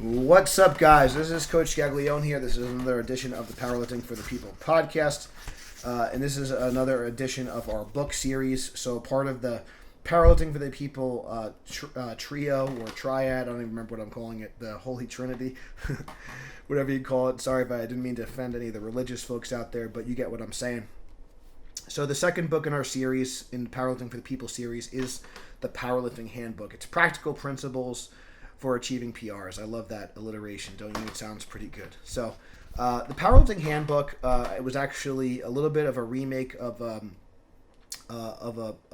What's up, guys? This is Coach Gaglione here. This is another edition of the Powerlifting for the People podcast. And this is another edition of our book series. So, part of the Powerlifting for the People trio or triad. I don't even remember what I'm calling it. The Holy Trinity. Whatever you call it. Sorry if I didn't mean to offend any of the religious folks out there, but you get what I'm saying. So, the second book in our series, in the Powerlifting for the People series, is the Powerlifting Handbook. It's practical principles for achieving PRs. I love that alliteration. Don't you? It sounds pretty good. So, the Powerlifting Handbook, it was actually a little bit of a remake of a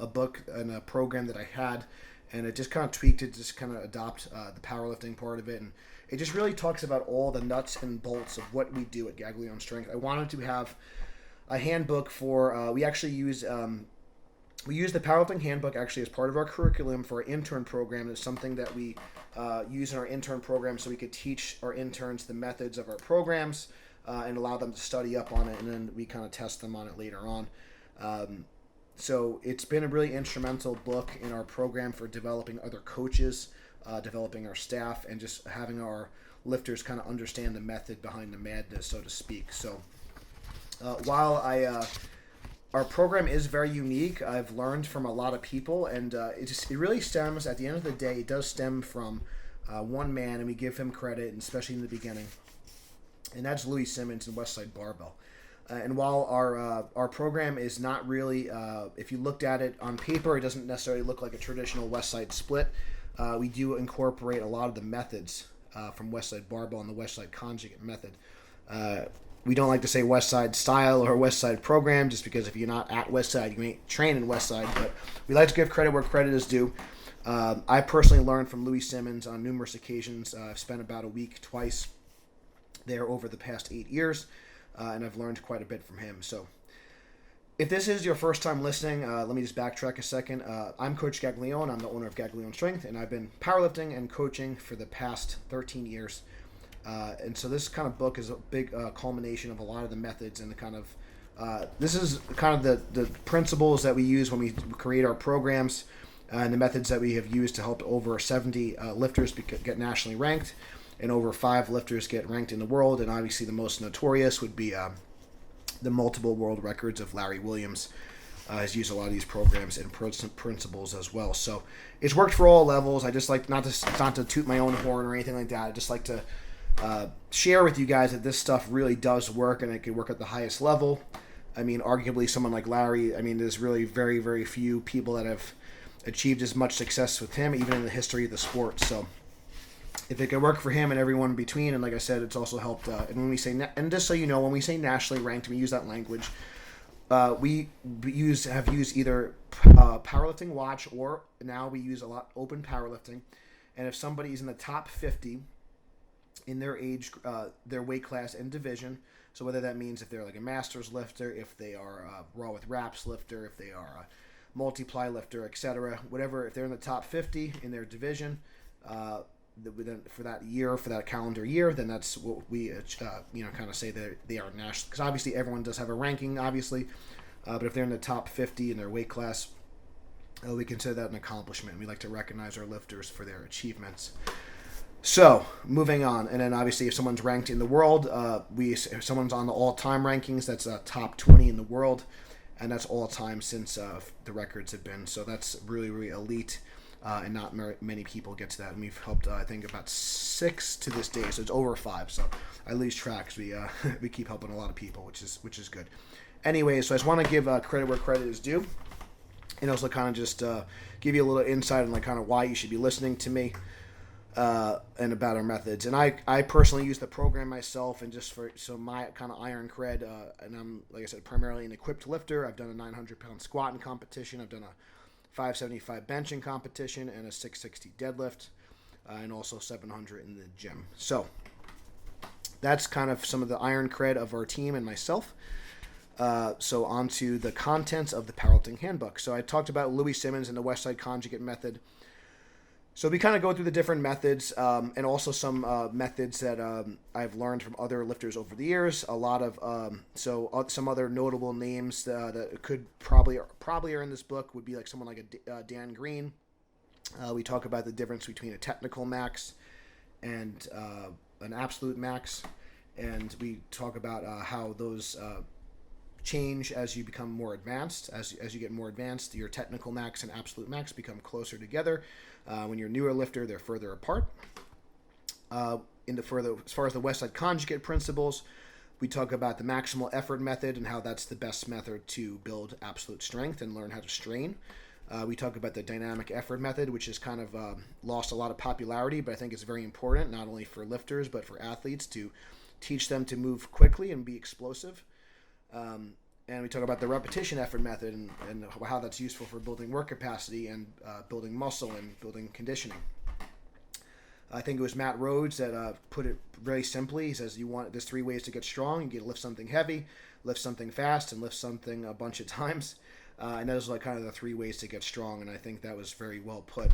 book and a program that I had, and it just kind of tweaked it, just kind of adopt the powerlifting part of it, and it just really talks about all the nuts and bolts of what we do at Gaglione Strength. I wanted to have a handbook for. We actually use. We use the Powerlifting Handbook actually as part of our curriculum for our intern program. It's something that we use in our intern program so we could teach our interns the methods of our programs and allow them to study up on it, and then we kind of test them on it later on. So it's been a really instrumental book in our program for developing other coaches, developing our staff, and just having our lifters kind of understand the method behind the madness, so to speak. So while our program is very unique. I've learned from a lot of people, and it really stems, at the end of the day, it does stem from one man, and we give him credit, and especially in the beginning, and that's Louis Simmons and Westside Barbell. And while our program is not really, if you looked at it on paper, it doesn't necessarily look like a traditional Westside split. We do incorporate a lot of the methods from Westside Barbell and the Westside Conjugate method. We don't like to say Westside style or Westside program, just because if you're not at Westside, you ain't training Westside. But we like to give credit where credit is due. I personally learned from Louis Simmons on numerous occasions. I've spent about a week twice there over the past 8 years, and I've learned quite a bit from him. So if this is your first time listening, let me just backtrack a second. I'm Coach Gaglione. I'm the owner of Gaglione Strength, and I've been powerlifting and coaching for the past 13 years. And so this kind of book is a big culmination of a lot of the methods and the kind of this is kind of the principles that we use when we create our programs and the methods that we have used to help over 70 lifters get nationally ranked, and over 5 lifters get ranked in the world. And obviously the most notorious would be the multiple world records of Larry Williams. Has used a lot of these programs and principles as well. So it's worked for all levels. I just like not to toot my own horn or anything like that. I just like to share with you guys that this stuff really does work, and it can work at the highest level. I mean, arguably someone like Larry, I mean, there's really very, very few people that have achieved as much success with him, even in the history of the sport. So if it can work for him and everyone in between, and like I said, it's also helped, and when we say, and just so you know, when we say nationally ranked, we use that language. We have used either Powerlifting Watch, or now we use a lot Open Powerlifting. And if somebody's in the top 50 in their age, their weight class and division, so whether that means if they're like a master's lifter, if they are a raw with wraps lifter, if they are a multiply lifter, etc., whatever, if they're in the top 50 in their division for that year, for that calendar year, then that's what we kind of say that they are national, because obviously everyone does have a ranking, obviously, but if they're in the top 50 in their weight class, we consider that an accomplishment. We like to recognize our lifters for their achievements. So, moving on, and then obviously if someone's ranked in the world, if someone's on the all-time rankings, that's top 20 in the world, and that's all-time since the records have been. So that's really, really elite, and not many people get to that. And we've helped, I think, about 6 to this day, so it's over 5. So I lose track, because we keep helping a lot of people, which is good. Anyway, so I just want to give credit where credit is due, and also kind of just give you a little insight on like kind of why you should be listening to me. And about our methods. And I personally use the program myself, and just so my kind of iron cred, and I'm, like I said, primarily an equipped lifter. I've done a 900-pound squat in competition. I've done a 575 bench in competition, and a 660 deadlift, and also 700 in the gym. So that's kind of some of the iron cred of our team and myself. So on to the contents of the Powerlifting Handbook. So I talked about Louis Simmons and the Westside Conjugate method. So we kind of go through the different methods, and also some methods that I've learned from other lifters over the years. A lot of some other notable names that could probably are in this book would be like someone like a Dan Green. We talk about the difference between a technical max and an absolute max. And we talk about how those change as you become more advanced. As you get more advanced, your technical max and absolute max become closer together. When you're a newer lifter, they're further apart. As far as the Westside Conjugate principles, we talk about the maximal effort method and how that's the best method to build absolute strength and learn how to strain. We talk about the dynamic effort method, which has kind of lost a lot of popularity, but I think it's very important, not only for lifters, but for athletes, to teach them to move quickly and be explosive. And we talk about the repetition effort method and how that's useful for building work capacity and building muscle and building conditioning. I think it was Matt Rhodes that put it very simply. He says there's 3 ways to get strong. You get to lift something heavy, lift something fast, and lift something a bunch of times. And those are like kind of the 3 ways to get strong, and I think that was very well put.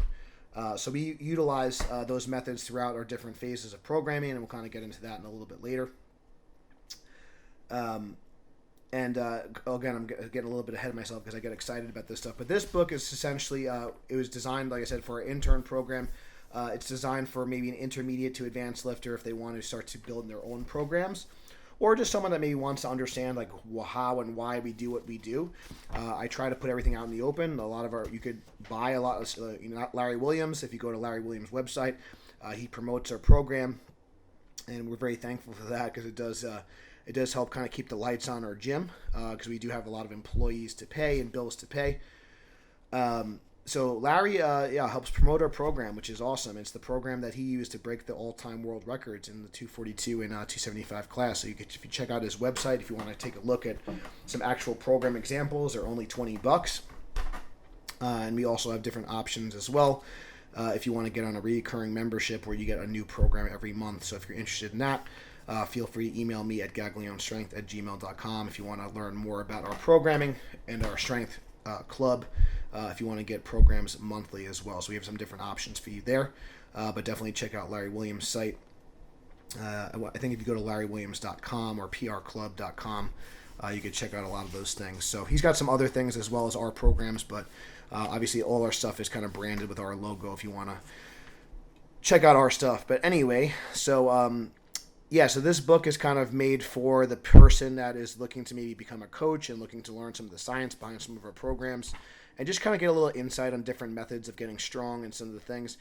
So we utilize those methods throughout our different phases of programming, and we'll kind of get into that in a little bit later. Again, I'm getting a little bit ahead of myself because I get excited about this stuff. But this book is essentially, it was designed, like I said, for our intern program. It's designed for maybe an intermediate to advanced lifter if they want to start to build their own programs, or just someone that maybe wants to understand like how and why we do what we do. I try to put everything out in the open. You could buy a lot of, Larry Williams, if you go to Larry Williams' website, he promotes our program, and we're very thankful for that because it does help kind of keep the lights on our gym because we do have a lot of employees to pay and bills to pay. So Larry helps promote our program, which is awesome. It's the program that he used to break the all-time world records in the 242 and 275 class. So if you check out his website, if you want to take a look at some actual program examples, they're only $20. And we also have different options as well if you want to get on a recurring membership where you get a new program every month. So if you're interested in that, feel free to email me at gaglionestrength@gmail.com if you want to learn more about our programming and our strength club. If you want to get programs monthly as well. So we have some different options for you there. But definitely check out Larry Williams' site. I think if you go to larrywilliams.com or prclub.com, you can check out a lot of those things. So he's got some other things as well as our programs, but obviously all our stuff is kind of branded with our logo if you want to check out our stuff. But anyway, so this book is kind of made for the person that is looking to maybe become a coach and looking to learn some of the science behind some of our programs and just kind of get a little insight on different methods of getting strong and some of the things.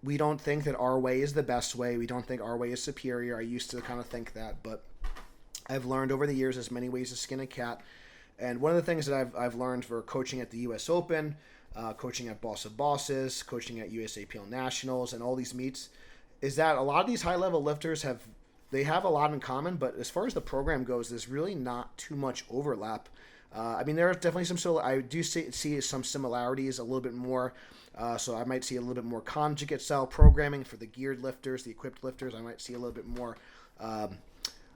We don't think that our way is the best way. We don't think our way is superior. I used to kind of think that, but I've learned over the years there's many ways to skin a cat. And one of the things that I've learned for coaching at the U.S. Open, coaching at Boss of Bosses, coaching at USAPL Nationals, and all these meets, is that a lot of these high-level lifters have a lot in common, but as far as the program goes, there's really not too much overlap. There are definitely I do see some similarities a little bit more. So I might see a little bit more conjugate style programming for the geared lifters, the equipped lifters. I might see a little bit more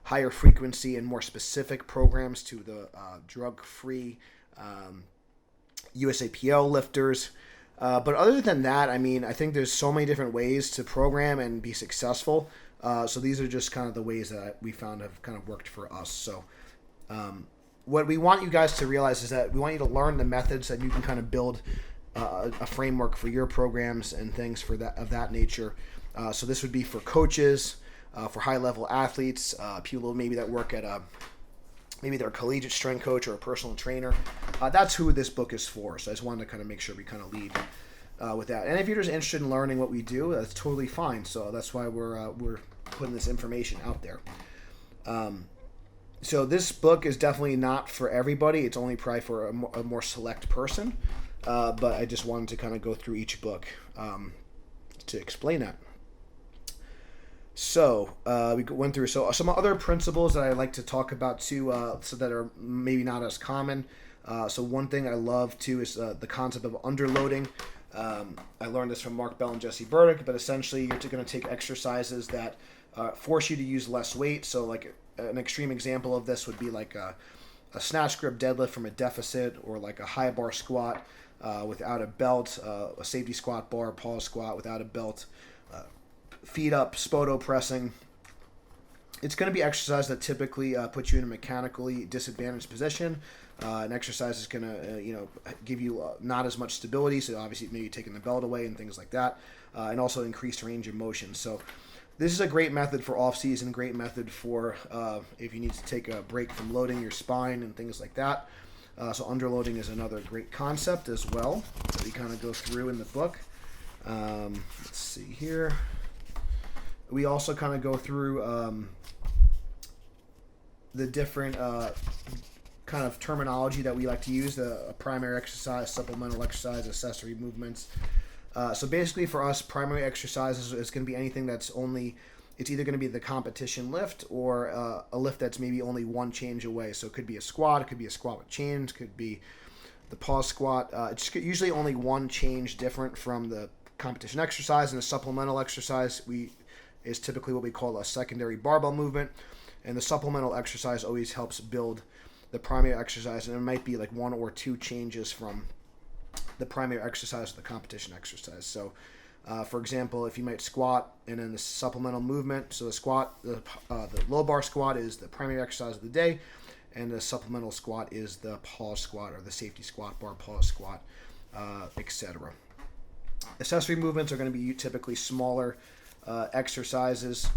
higher frequency and more specific programs to the drug-free USAPL lifters. But other than that, I think there's so many different ways to program and be successful. So these are just kind of the ways that we found have kind of worked for us. So what we want you guys to realize is that we want you to learn the methods that you can kind of build a framework for your programs and things of that nature. So this would be for coaches, for high-level athletes, people maybe that work at maybe they're a collegiate strength coach or a personal trainer. That's who this book is for. So I just wanted to kind of make sure we kind of lead with that. And if you're just interested in learning what we do, that's totally fine. So that's why we're putting this information out there. So this book is definitely not for everybody. It's only probably for a more select person. But I just wanted to kind of go through each book to explain that. So we went through some other principles that I like to talk about too, so that are maybe not as common. So one thing I love too is the concept of underloading. I learned this from Mark Bell and Jesse Burdick, but essentially you're going to take exercises that force you to use less weight. So like an extreme example of this would be like a snatch grip deadlift from a deficit, or like a high bar squat without a belt, a safety squat bar, pause squat without a belt, feet up, spoto pressing, it's going to be exercise that typically puts you in a mechanically disadvantaged position. An exercise is going to, give you not as much stability. So obviously, maybe taking the belt away and things like that, and also increased range of motion. So this is a great method for off season. Great method for if you need to take a break from loading your spine and things like that. So underloading is another great concept as well that we kind of go through in the book. Let's see here. We also kind of go through the different kind of terminology that we like to use, the primary exercise, supplemental exercise, accessory movements. So basically for us, primary exercises is going to be anything that's it's either going to be the competition lift or a lift that's maybe only one change away. So it could be a squat, it could be a squat with chains, could be the pause squat. It's usually only one change different from the competition exercise. And a supplemental exercise is typically what we call a secondary barbell movement. And the supplemental exercise always helps build the primary exercise, and it might be like one or two changes from the primary exercise to the competition exercise. So, for example, if you might squat and then the supplemental movement, so the squat, the low bar squat is the primary exercise of the day, and the supplemental squat is the pause squat or the safety squat, bar pause squat, etc. Accessory movements are going to be typically smaller exercises.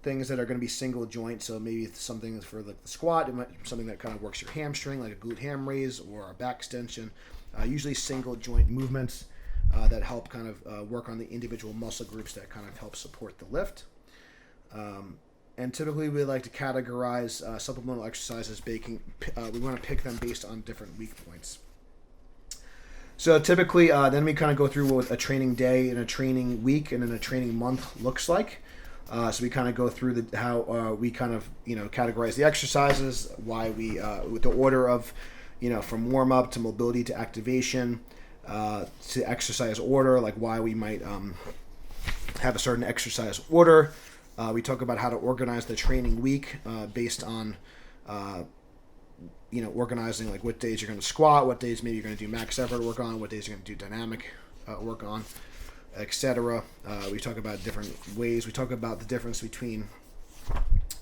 Things that are going to be single joint, so maybe something for like the squat, it might be something that kind of works your hamstring, like a glute ham raise or a back extension. Usually single joint movements that help kind of work on the individual muscle groups that kind of help support the lift. And typically we like to categorize supplemental exercises. We want to pick them based on different weak points. So typically then we kind of go through what a training day and a training week and then a training month looks like. So we kind of go through how we kind of categorize the exercises, why we with the order of from warm up to mobility to activation to exercise order, like why we might have a certain exercise order. We talk about how to organize the training week based on organizing like what days you're going to squat, what days maybe you're going to do max effort work on, what days you're going to do dynamic work on, etc. We talk about different ways. We talk about the difference between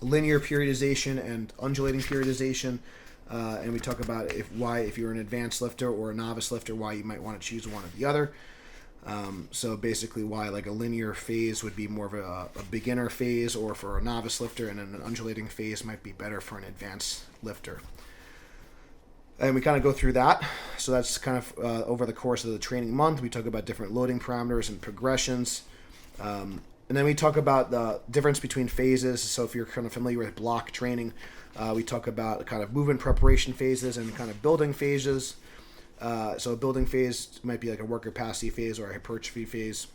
linear periodization and undulating periodization, and we talk about if you're an advanced lifter or a novice lifter, why you might want to choose one or the other. So basically why like a linear phase would be more of a beginner phase or for a novice lifter, and then an undulating phase might be better for an advanced lifter. And we kind of go through that. So that's kind of over the course of the training month. We talk about different loading parameters and progressions. And then we talk about the difference between phases. So if you're kind of familiar with block training, we talk about kind of movement preparation phases and kind of building phases. So a building phase might be like a work capacity phase or a hypertrophy phase.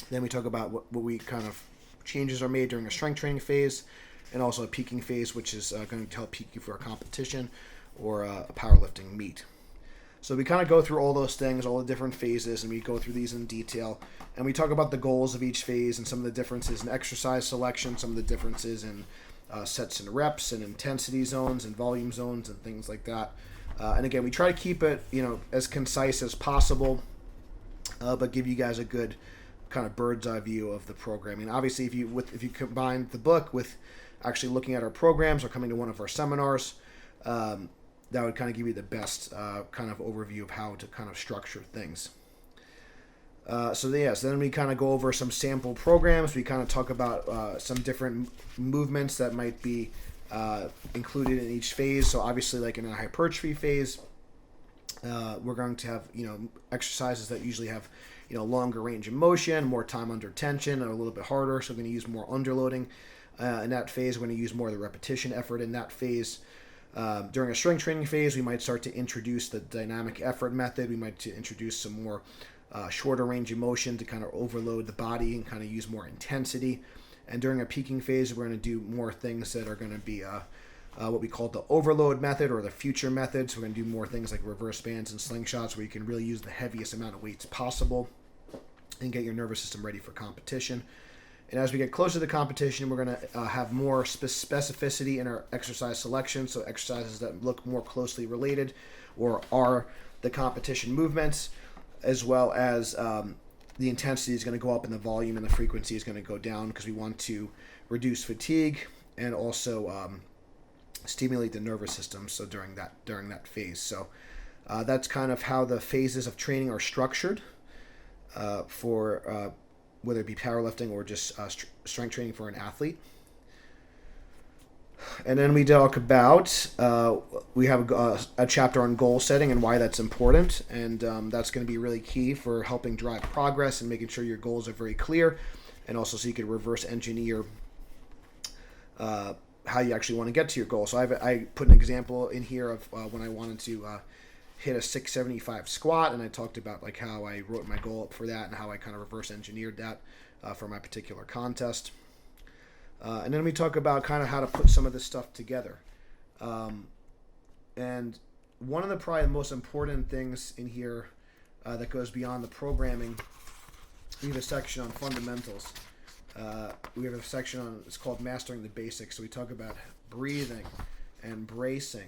Then we talk about what we kind of changes are made during a strength training phase, and also a peaking phase, which is going to help peak you for a competition or a powerlifting meet. So we kind of go through all those things, all the different phases, and we go through these in detail. And we talk about the goals of each phase and some of the differences in exercise selection, some of the differences in sets and reps and intensity zones and volume zones and things like that. And again, we try to keep it, as concise as possible, but give you guys a good kind of bird's eye view of the programming. Obviously, if you combine the book with actually looking at our programs or coming to one of our seminars, that would kind of give you the best kind of overview of how to kind of structure things. So then we kind of go over some sample programs. We kind of talk about some different movements that might be included in each phase. So obviously, like in a hypertrophy phase, we're going to have exercises that usually have longer range of motion, more time under tension, or a little bit harder. So we're going to use more underloading in that phase. We're going to use more of the repetition effort in that phase. During a strength training phase, we might start to introduce the dynamic effort method. We might introduce some more shorter range of motion to kind of overload the body and kind of use more intensity. And during a peaking phase, we're going to do more things that are going to be what we call the overload method or the future method. So we're going to do more things like reverse bands and slingshots, where you can really use the heaviest amount of weights possible and get your nervous system ready for competition. And as we get closer to the competition, we're going to have more specificity in our exercise selection, so exercises that look more closely related or are the competition movements, as well as the intensity is going to go up and the volume and the frequency is going to go down because we want to reduce fatigue and also stimulate the nervous system. So during that phase, so that's kind of how the phases of training are structured for whether it be powerlifting or just strength training for an athlete. And then we talk about, we have a chapter on goal setting and why that's important. And that's going to be really key for helping drive progress and making sure your goals are very clear. And also so you can reverse engineer how you actually want to get to your goal. So I put an example in here of when I wanted to hit a 675 squat. And I talked about like how I wrote my goal up for that and how I kind of reverse engineered that for my particular contest. And then we talk about kind of how to put some of this stuff together. And one of the probably the most important things in here that goes beyond the programming, we have a section on fundamentals. We have a section on, it's called Mastering the Basics. So we talk about breathing and bracing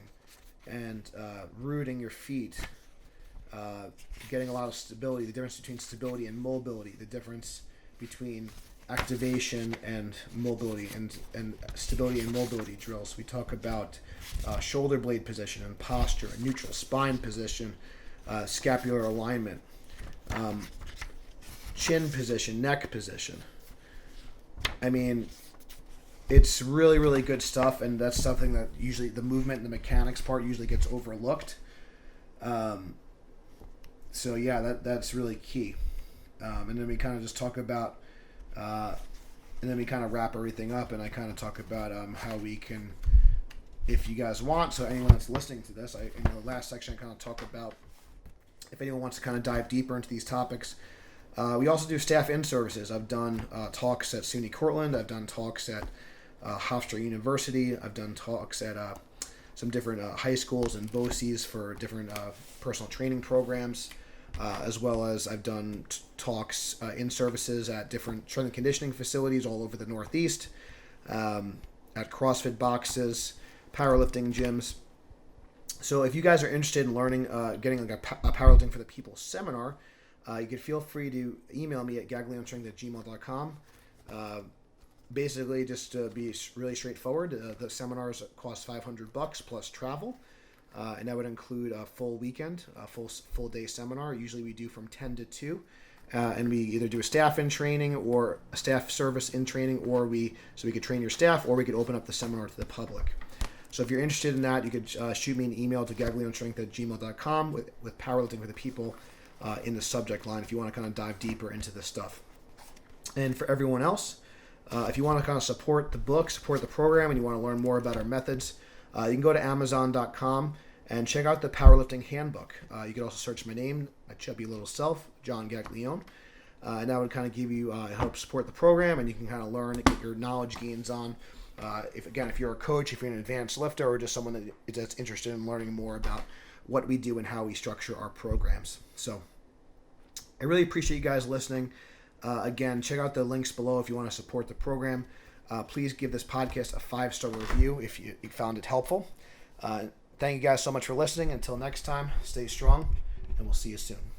and rooting your feet, getting a lot of stability, the difference between stability and mobility, the difference between activation and mobility and stability and mobility drills. We talk about shoulder blade position and posture, and neutral spine position, scapular alignment, chin position, neck position. I mean, it's really, really good stuff, and that's something that usually the movement and the mechanics part usually gets overlooked. So yeah, that's really key. And then we kind of just talk about and then we kind of wrap everything up, and I kind of talk about how we can, if you guys want, so anyone that's listening to this, in the last section I kind of talk about if anyone wants to kind of dive deeper into these topics. We also do staff in services. I've done talks at SUNY Cortland. I've done talks at Hofstra University. I've done talks at some different high schools and BOCES for different personal training programs. As well as I've done talks in services at different strength and conditioning facilities all over the Northeast, at CrossFit boxes, powerlifting gyms. So if you guys are interested in learning, getting like a Powerlifting for the People seminar, you can feel free to email me at gaglionstrength@gmail.com. Basically, just to be really straightforward, the seminars cost $500 plus travel. And that would include a full weekend, a full day seminar. Usually we do from 10 to 2. And we either do a staff in training or a staff service in training, or we could train your staff, or we could open up the seminar to the public. So if you're interested in that, you could shoot me an email to gaglionstrength@gmail.com with Powerlifting for the People in the subject line if you want to kind of dive deeper into this stuff. And for everyone else, if you want to kind of support the book, support the program, and you want to learn more about our methods, you can go to Amazon.com and check out the Powerlifting Handbook. You can also search my name, my chubby little self, John Gaglione. And that would kind of give you, help support the program, and you can kind of learn and get your knowledge gains on. If you're a coach, if you're an advanced lifter, or just someone that's interested in learning more about what we do and how we structure our programs. So I really appreciate you guys listening. Again, check out the links below if you want to support the program. Please give this podcast a 5-star review if you found it helpful. Thank you guys so much for listening. Until next time, stay strong, and we'll see you soon.